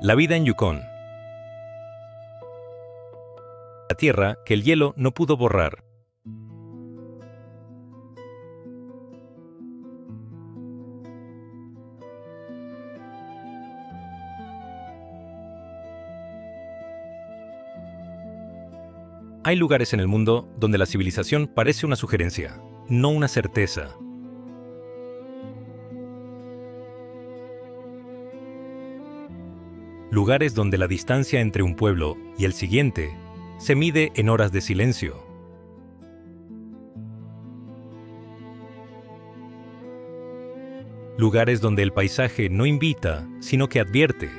La vida en Yukón. La tierra que el hielo no pudo borrar. Hay lugares en el mundo donde la civilización parece una sugerencia, no una certeza. Lugares donde la distancia entre un pueblo y el siguiente se mide en horas de silencio. Lugares donde el paisaje no invita, sino que advierte,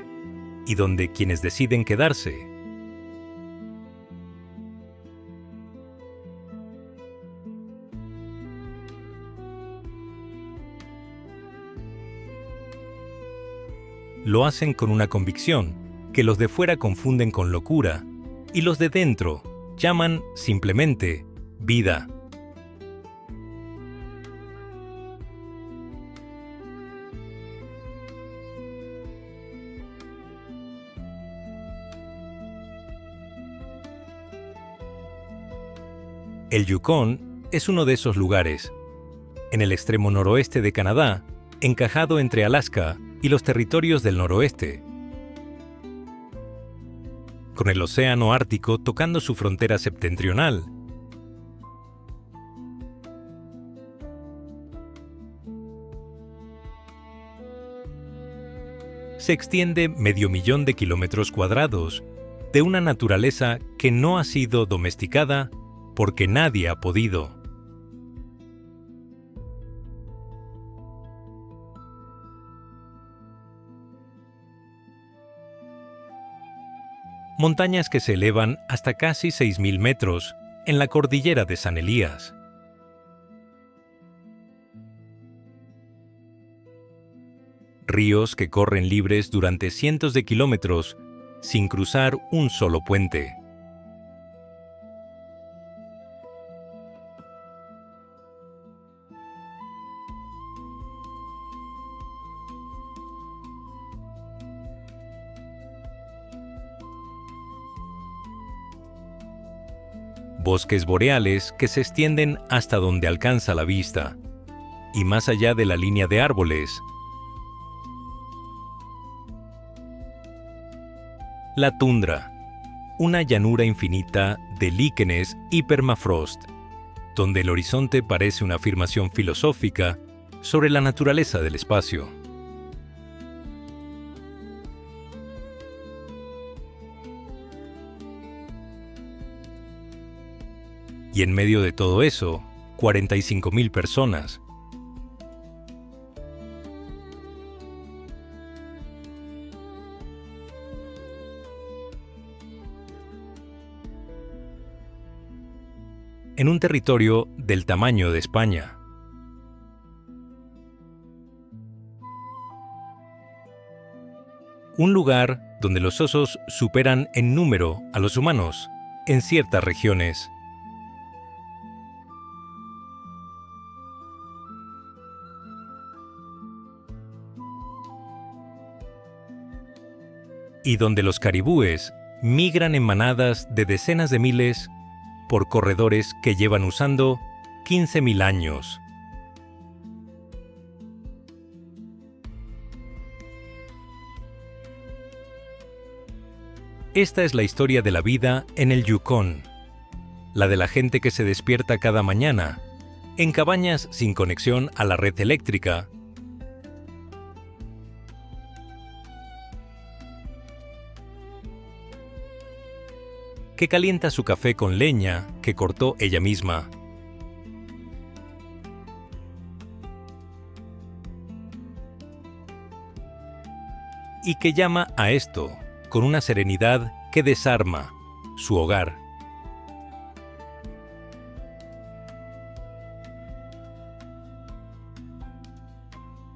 y donde quienes deciden quedarse lo hacen con una convicción que los de fuera confunden con locura y los de dentro llaman simplemente vida. El Yukón es uno de esos lugares, en el extremo noroeste de Canadá, encajado entre Alaska y los territorios del noroeste, con el océano Ártico tocando su frontera septentrional. Se extiende 500,000 de kilómetros cuadrados de una naturaleza que no ha sido domesticada porque nadie ha podido. Montañas que se elevan hasta casi 6.000 metros en la cordillera de San Elías. Ríos que corren libres durante cientos de kilómetros sin cruzar un solo puente. Bosques boreales que se extienden hasta donde alcanza la vista, y más allá de la línea de árboles. La tundra, una llanura infinita de líquenes y permafrost, donde el horizonte parece una afirmación filosófica sobre la naturaleza del espacio. Y en medio de todo eso, 45.000 personas. En un territorio del tamaño de España. Un lugar donde los osos superan en número a los humanos en ciertas regiones. Y donde los caribúes migran en manadas de decenas de miles por corredores que llevan usando 15.000 años. Esta es la historia de la vida en el Yukón, la de la gente que se despierta cada mañana, en cabañas sin conexión a la red eléctrica, que calienta su café con leña que cortó ella misma. Y que llama a esto con una serenidad que desarma su hogar.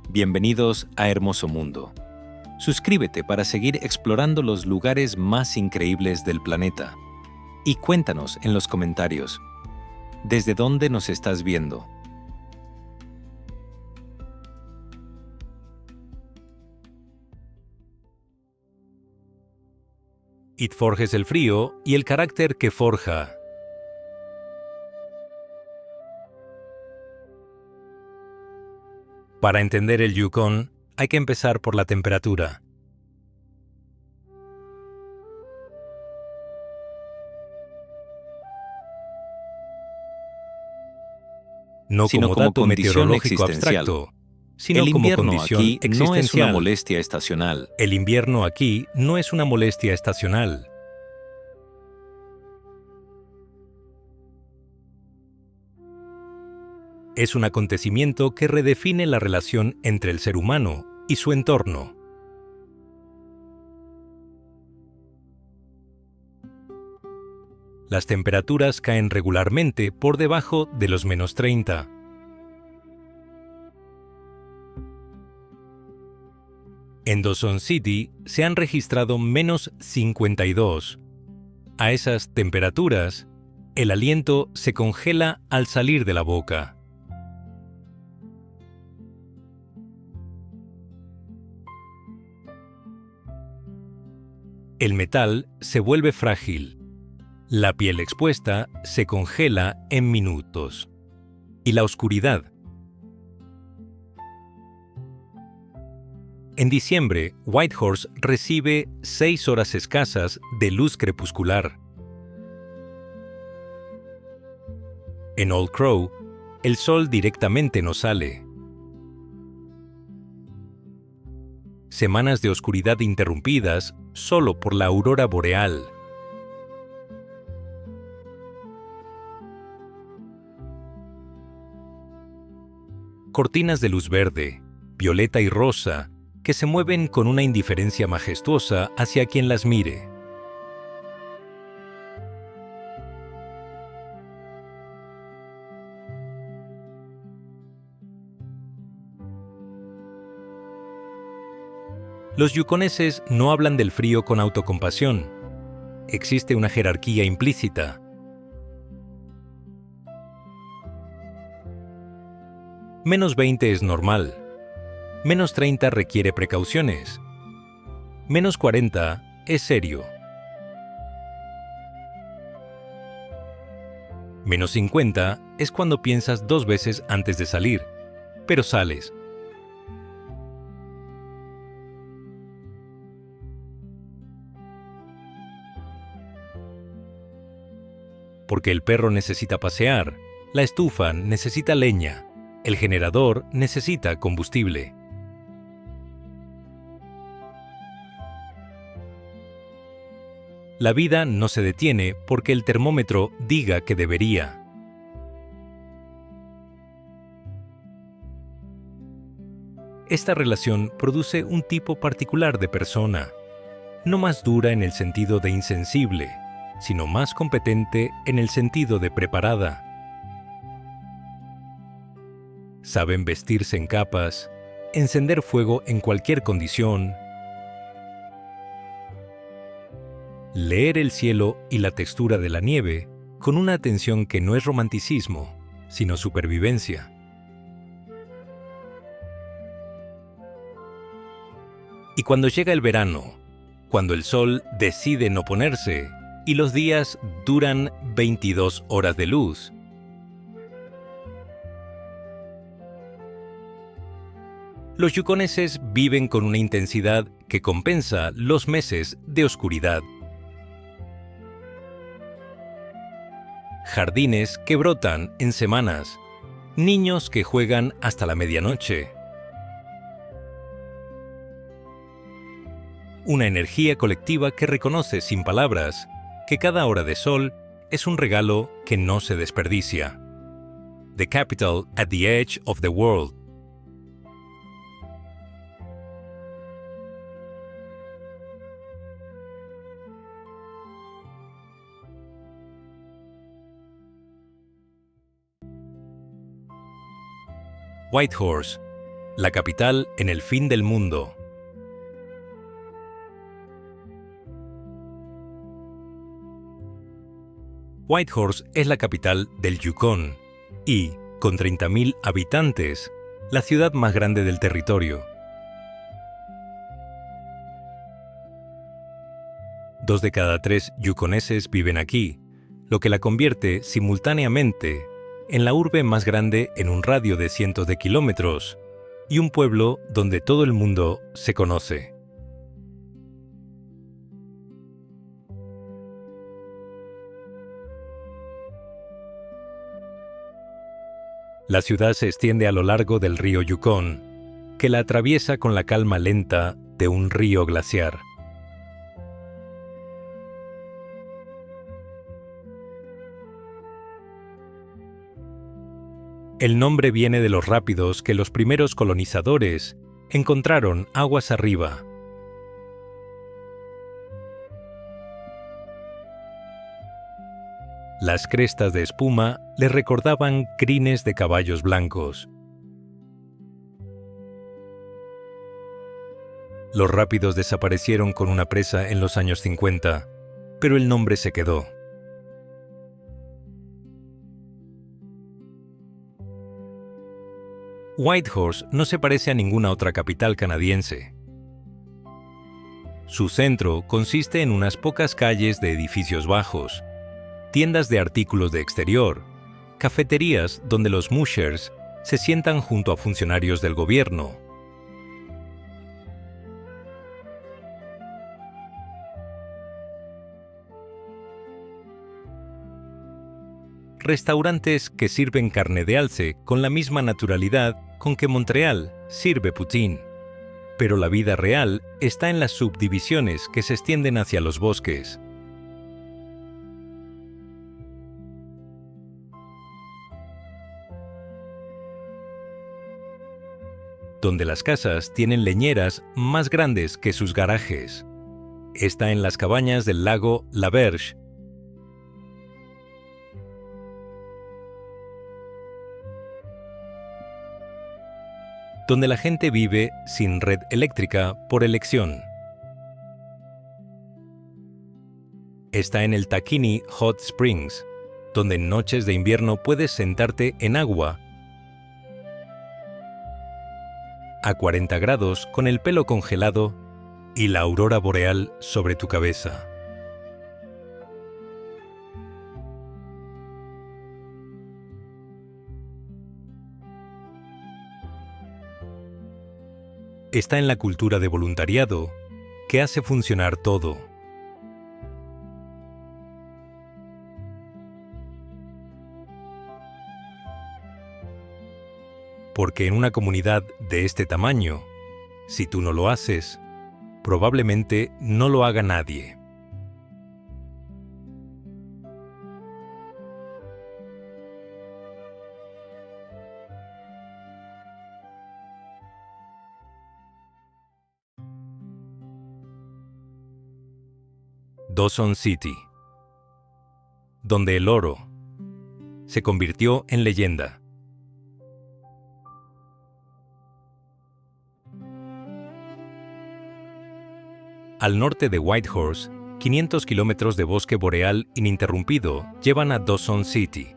Bienvenidos a Hermoso Mundo. Suscríbete para seguir explorando los lugares más increíbles del planeta. Y cuéntanos en los comentarios, ¿desde dónde nos estás viendo? It forges el frío y el carácter que forja. Para entender el Yukon, hay que empezar por la temperatura. No sino como como dato condición meteorológico existencial. abstracto, sino El como invierno condición aquí no es una existencial. molestia estacional. El invierno aquí no es una molestia estacional. Es un acontecimiento que redefine la relación entre el ser humano y su entorno. Las temperaturas caen regularmente por debajo de los -30. En Dawson City se han registrado -52. A esas temperaturas, el aliento se congela al salir de la boca. El metal se vuelve frágil. La piel expuesta se congela en minutos. Y la oscuridad. En diciembre, Whitehorse recibe 6 horas escasas de luz crepuscular. En Old Crow, el sol directamente no sale. Semanas de oscuridad interrumpidas solo por la aurora boreal. Cortinas de luz verde, violeta y rosa que se mueven con una indiferencia majestuosa hacia quien las mire. Los yukoneses no hablan del frío con autocompasión. Existe una jerarquía implícita. -20 es normal. -30 requiere precauciones. -40 es serio. -50 es cuando piensas 2 veces antes de salir, pero sales. Porque el perro necesita pasear, la estufa necesita leña, el generador necesita combustible. La vida no se detiene porque el termómetro diga que debería. Esta relación produce un tipo particular de persona, no más dura en el sentido de insensible, sino más competente en el sentido de preparada. Saben vestirse en capas, encender fuego en cualquier condición, leer el cielo y la textura de la nieve con una atención que no es romanticismo, sino supervivencia. Y cuando llega el verano, cuando el sol decide no ponerse y los días duran 22 horas de luz, los yukoneses viven con una intensidad que compensa los meses de oscuridad. Jardines que brotan en semanas, niños que juegan hasta la medianoche. Una energía colectiva que reconoce sin palabras que cada hora de sol es un regalo que no se desperdicia. The capital at the edge of the world. Whitehorse, la capital en el fin del mundo. Whitehorse es la capital del Yukon y, con 30.000 habitantes, la ciudad más grande del territorio. 2 de cada 3 yukoneses viven aquí, lo que la convierte simultáneamente en la urbe más grande en un radio de cientos de kilómetros y un pueblo donde todo el mundo se conoce. La ciudad se extiende a lo largo del río Yukón, que la atraviesa con la calma lenta de un río glaciar. El nombre viene de los rápidos que los primeros colonizadores encontraron aguas arriba. Las crestas de espuma les recordaban crines de caballos blancos. Los rápidos desaparecieron con una presa en los años 50, pero el nombre se quedó. Whitehorse no se parece a ninguna otra capital canadiense. Su centro consiste en unas pocas calles de edificios bajos, tiendas de artículos de exterior, cafeterías donde los mushers se sientan junto a funcionarios del gobierno. Restaurantes que sirven carne de alce con la misma naturalidad con que Montreal sirve poutine. Pero la vida real está en las subdivisiones que se extienden hacia los bosques. Donde las casas tienen leñeras más grandes que sus garajes. Está en las cabañas del lago La Berge, donde la gente vive sin red eléctrica por elección. Está en el Takini Hot Springs, donde en noches de invierno puedes sentarte en agua a 40 grados con el pelo congelado y la aurora boreal sobre tu cabeza. Está en la cultura de voluntariado que hace funcionar todo. Porque en una comunidad de este tamaño, si tú no lo haces, probablemente no lo haga nadie. Dawson City, donde el oro se convirtió en leyenda. Al norte de Whitehorse, 500 kilómetros de bosque boreal ininterrumpido llevan a Dawson City.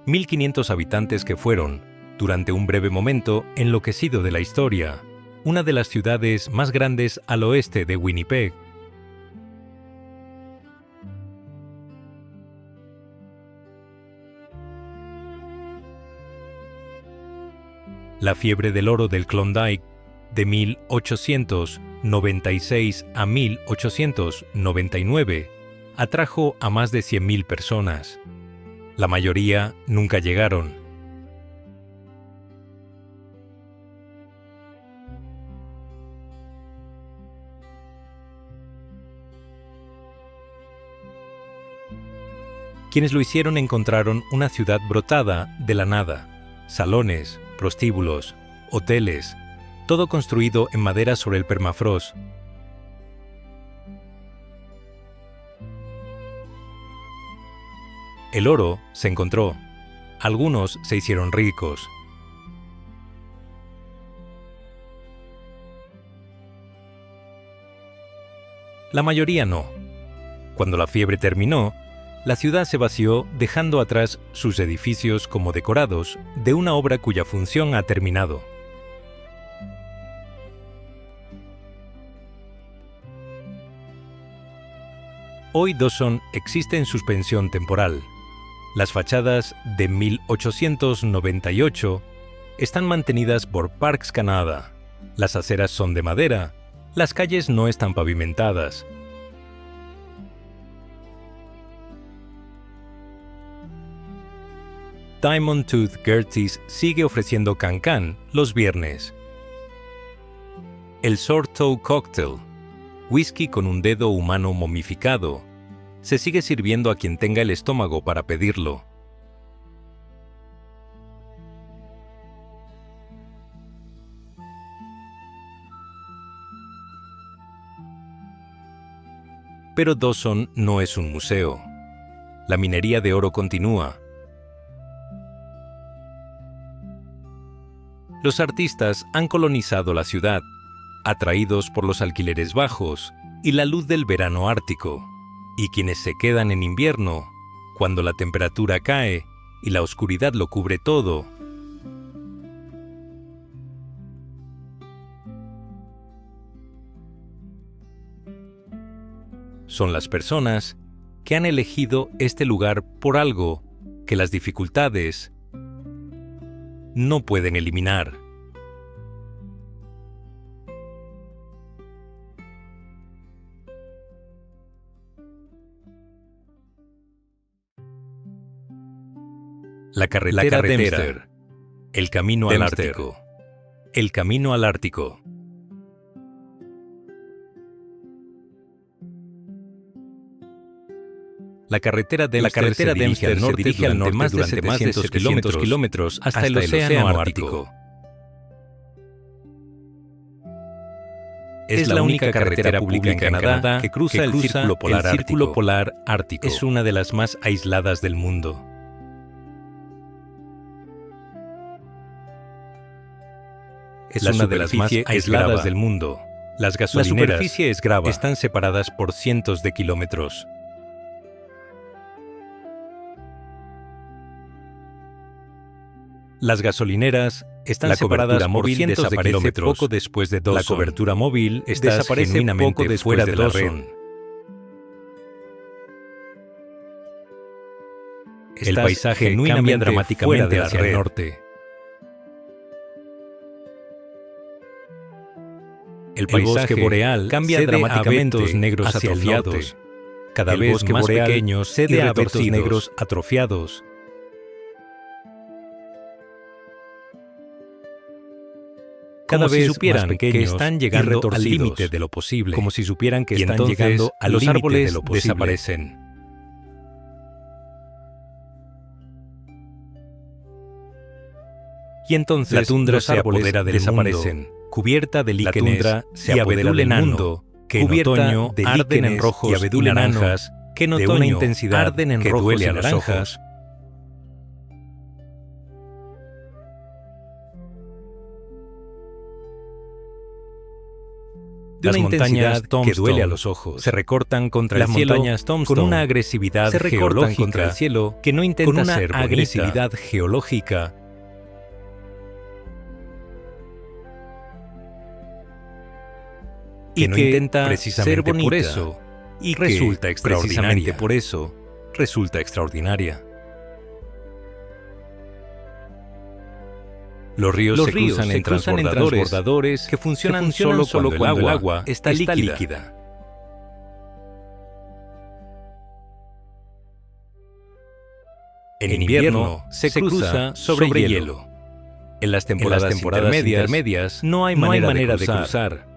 1.500 habitantes que fueron, durante un breve momento enloquecido de la historia, una de las ciudades más grandes al oeste de Winnipeg. La fiebre del oro del Klondike de 1896 a 1899 atrajo a más de 100.000 personas. La mayoría nunca llegaron. Quienes lo hicieron encontraron una ciudad brotada de la nada, salones, prostíbulos, hoteles, todo construido en madera sobre el permafrost. El oro se encontró. Algunos se hicieron ricos. La mayoría no. Cuando la fiebre terminó, la ciudad se vació dejando atrás sus edificios como decorados de una obra cuya función ha terminado. Hoy Dawson existe en suspensión temporal. Las fachadas de 1898 están mantenidas por Parks Canada. Las aceras son de madera. Las calles no están pavimentadas. Diamond Tooth Gerties sigue ofreciendo Can-Can los viernes. El Sword Toe Cocktail, whisky con un dedo humano momificado, se sigue sirviendo a quien tenga el estómago para pedirlo. Pero Dawson no es un museo. La minería de oro continúa. Los artistas han colonizado la ciudad, atraídos por los alquileres bajos y la luz del verano ártico, y quienes se quedan en invierno, cuando la temperatura cae y la oscuridad lo cubre todo, son las personas que han elegido este lugar por algo que las dificultades no pueden eliminar. La carretera Dempster. El camino al Ártico. El camino al Ártico. La carretera Dempster se dirige al norte más de 700 kilómetros hasta el océano Ártico. Es la única carretera pública en Canadá que cruza el Círculo Polar Ártico. Es una de las más aisladas del mundo. Es una de las más aisladas del mundo. Las gasolineras están separadas por cientos de kilómetros. Las gasolineras están separadas por cientos de kilómetros. Poco después de Dawson. La cobertura móvil desaparece genuinamente poco fuera de la red. El paisaje cambia dramáticamente hacia el norte. El paisaje boreal cambia dramáticamente a negros atrofiados. Cada vez más pequeños cede a abetos negros atrofiados. Cada vez supieran que están llegando al límite de lo posible, como si supieran que están llegando a los árboles de lo posible. Desaparecen. Y entonces la tundra se apodera del mundo, cubierta de líquenes y abedul enano, que en otoño arden en rojos y naranjas, que en otoño una intensidad arden en rojos y naranjas. Las montañas que duele a los ojos se recortan contra el cielo con una agresividad geológica contra el cielo que no intenta ser bonita. Agresividad geológica y que no intenta precisamente ser bonita, por eso y resulta extraordinaria. Precisamente por eso resulta extraordinaria. Los ríos se cruzan en transbordadores que funcionan solo cuando el agua está líquida. En invierno se cruza sobre hielo. En las temporadas intermedias no hay manera de cruzar.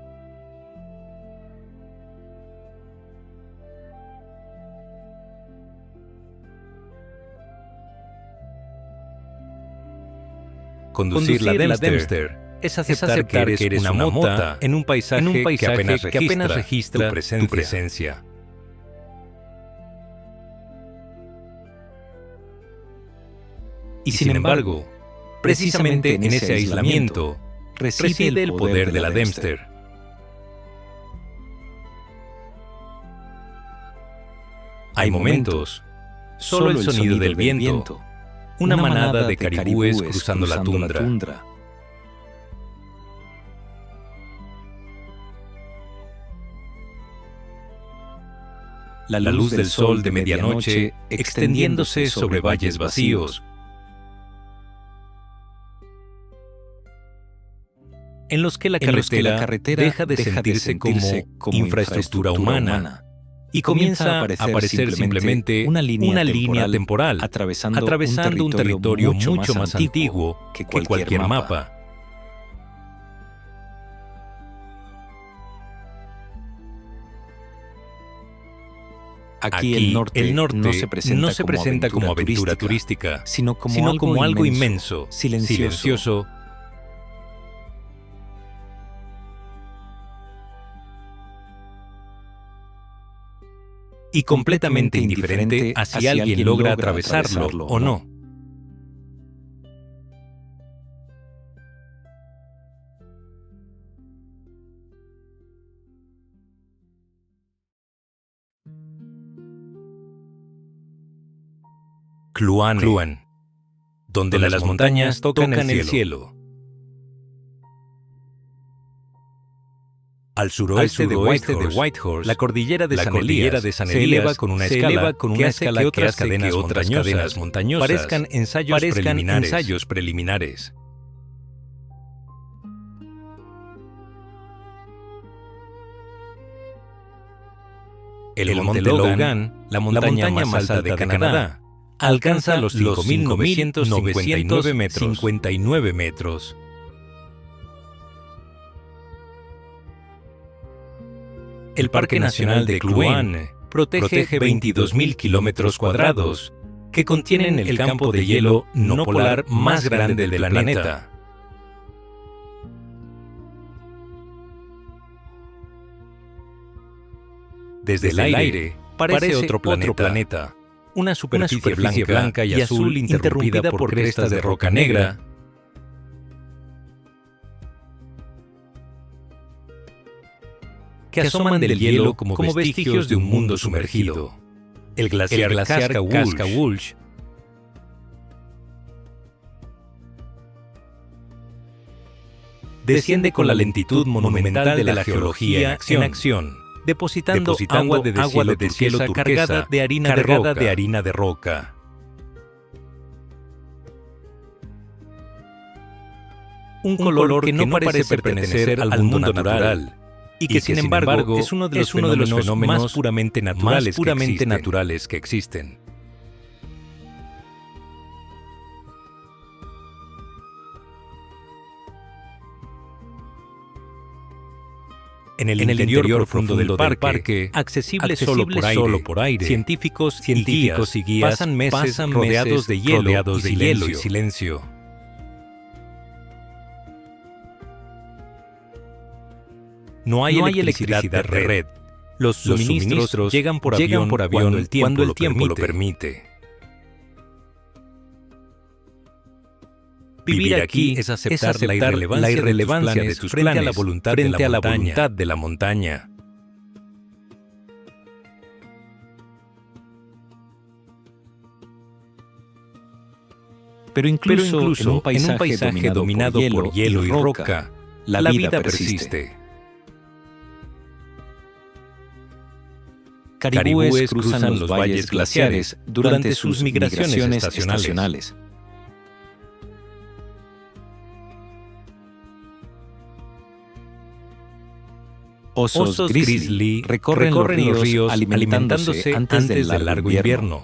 Conducir la Dempster es aceptar que eres una mota en un paisaje que apenas registra tu presencia. Y sin embargo, precisamente en ese aislamiento reside el poder de la Dempster. Hay momentos, solo el sonido del viento, una manada de caribúes cruzando la tundra. la luz del sol de medianoche extendiéndose sobre valles vacíos, en los que la carretera deja de sentirse como infraestructura humana y comienza a aparecer simplemente una línea temporal atravesando un territorio mucho más antiguo que cualquier mapa. Aquí el norte no se presenta como aventura turística, sino como algo inmenso, silencioso, y completamente indiferente a si alguien logra atravesarlo o no. Kluane, donde las montañas tocan el cielo. Al suroeste de Whitehorse, la cordillera de San Elías se eleva con una escala que hace que otras cadenas montañosas parezcan ensayos preliminares. El monte Logan, la montaña más alta de Canadá, alcanza los 5.959 metros. El Parque Nacional de Kluane protege 22.000 kilómetros cuadrados que contienen el campo de hielo no polar más grande del planeta. Desde el aire parece otro planeta, una superficie blanca y azul interrumpida por crestas de roca negra, que asoman del hielo como vestigios de un mundo sumergido. El glaciar Cascawulch desciende con la lentitud monumental de la geología en acción, depositando agua de cielo turquesa cargada de harina de roca. Un color que no parece pertenecer al mundo natural, y que sin embargo es uno de los fenómenos más puramente naturales que existen. En el interior profundo del parque, accesible solo por aire, científicos y guías pasan meses rodeados de hielo y silencio. No hay electricidad de red. Los suministros llegan por avión cuando el tiempo lo permite. Vivir aquí es aceptar la irrelevancia de tus planes frente a la voluntad de la montaña. Pero incluso en un paisaje dominado por hielo y roca, la vida persiste. Caribúes cruzan los valles glaciares durante sus migraciones estacionales. Osos grizzly recorren los ríos alimentándose antes del largo invierno.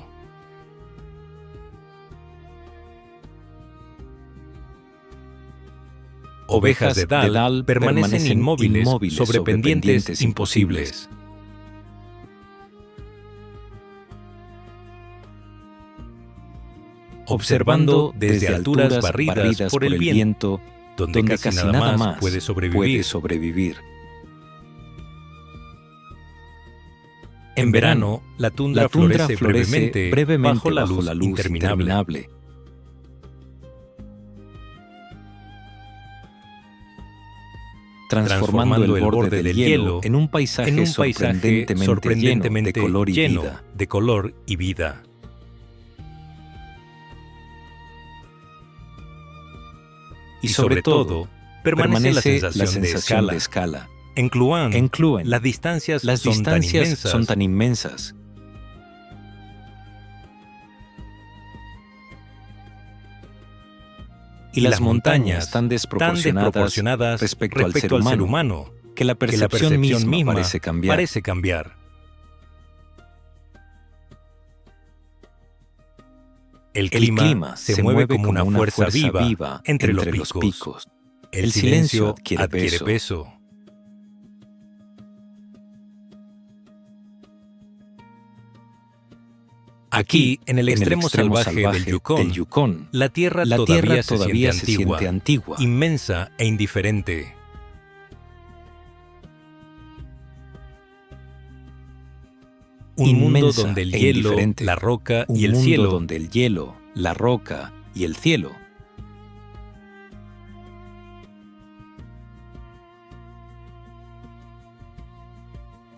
Ovejas de Dall permanecen inmóviles sobre pendientes imposibles. Observando desde alturas barridas por el viento, donde casi nada más puede sobrevivir. En verano, la tundra florece brevemente bajo la luz interminable. Transformando el borde del hielo en un paisaje sorprendentemente lleno de color y vida. Y sobre todo, permanece la sensación de escala. En Kluane, las distancias son tan inmensas y las montañas tan desproporcionadas respecto al ser humano, que la percepción misma parece cambiar. El clima se mueve como una fuerza viva entre los picos. El silencio adquiere peso. Aquí, en el extremo salvaje del Yukón, la tierra todavía se siente antigua, inmensa e indiferente. Un mundo donde el hielo, la roca y el cielo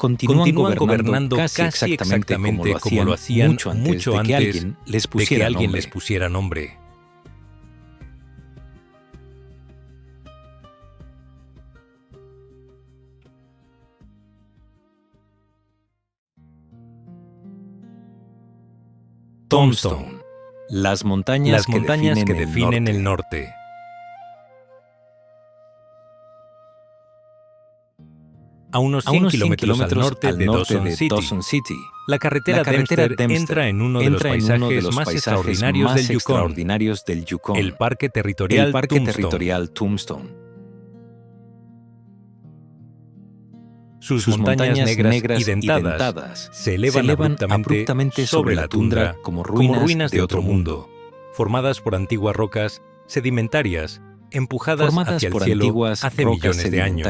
continúan gobernando casi exactamente como lo hacían mucho antes de que alguien les pusiera nombre. Tombstone, las montañas que definen el norte. A unos 100 kilómetros al norte de Dawson City, la carretera Dempster entra en uno de los paisajes más extraordinarios del Yukón, el Parque Territorial Tombstone. Sus montañas negras y dentadas se elevan abruptamente sobre la tundra como ruinas de otro mundo, formadas por antiguas rocas sedimentarias empujadas hacia el cielo hace millones de años.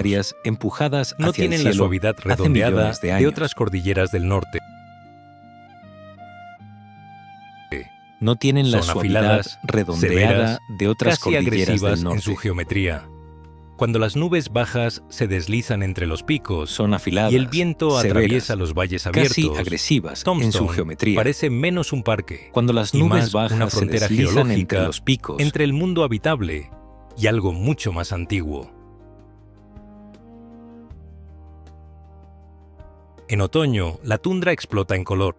No tienen la suavidad redondeada de otras cordilleras del norte. No tienen la suavidad redondeada de otras cordilleras del norte. En su geometría. Cuando las nubes bajas se deslizan entre los picos son afiladas, y el viento atraviesa los valles abiertos, casi agresivas en su geometría. Parece menos un parque. Cuando las nubes bajas una frontera se deslizan geológica entre los picos, entre el mundo habitable y algo mucho más antiguo. En otoño, la tundra explota en color.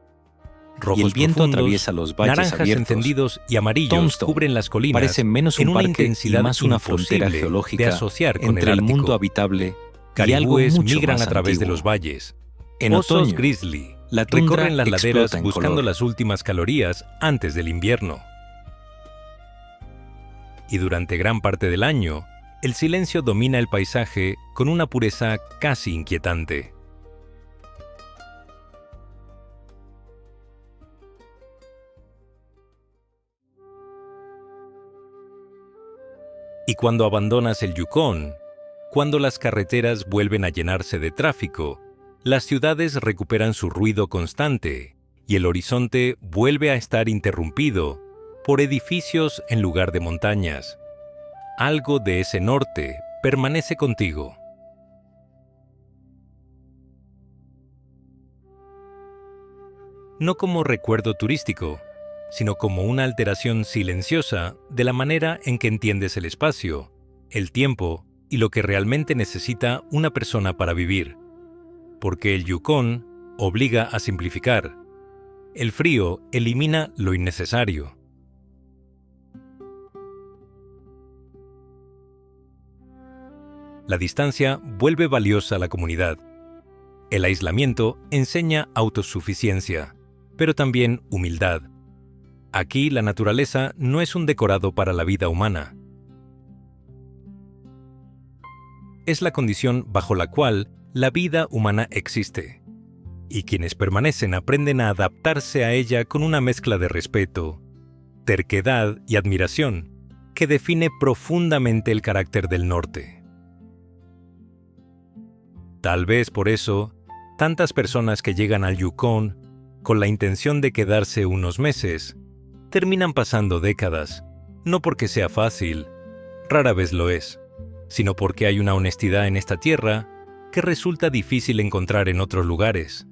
Rojos y el viento profundos, atraviesa los valles naranjas abiertos. encendidos y amarillos Tombstone cubren las colinas parece menos en un una parque intensidad y más una frontera imposible geológica de asociar con entre el el Ártico. mundo habitable y algo Caribúes mucho migran más a través de antiguo. los valles. En Osos otoño, grizzly la tundra recorren las explota laderas en buscando color. las últimas calorías antes del invierno. Y durante gran parte del año, el silencio domina el paisaje con una pureza casi inquietante. Y cuando abandonas el Yukón, cuando las carreteras vuelven a llenarse de tráfico, las ciudades recuperan su ruido constante y el horizonte vuelve a estar interrumpido por edificios en lugar de montañas. Algo de ese norte permanece contigo. No como recuerdo turístico, sino como una alteración silenciosa de la manera en que entiendes el espacio, el tiempo y lo que realmente necesita una persona para vivir. Porque el Yukón obliga a simplificar. El frío elimina lo innecesario. La distancia vuelve valiosa a la comunidad. El aislamiento enseña autosuficiencia, pero también humildad. Aquí la naturaleza no es un decorado para la vida humana. Es la condición bajo la cual la vida humana existe. Y quienes permanecen aprenden a adaptarse a ella con una mezcla de respeto, terquedad y admiración que define profundamente el carácter del norte. Tal vez por eso, tantas personas que llegan al Yukón con la intención de quedarse unos meses, terminan pasando décadas, no porque sea fácil, rara vez lo es, sino porque hay una honestidad en esta tierra que resulta difícil encontrar en otros lugares.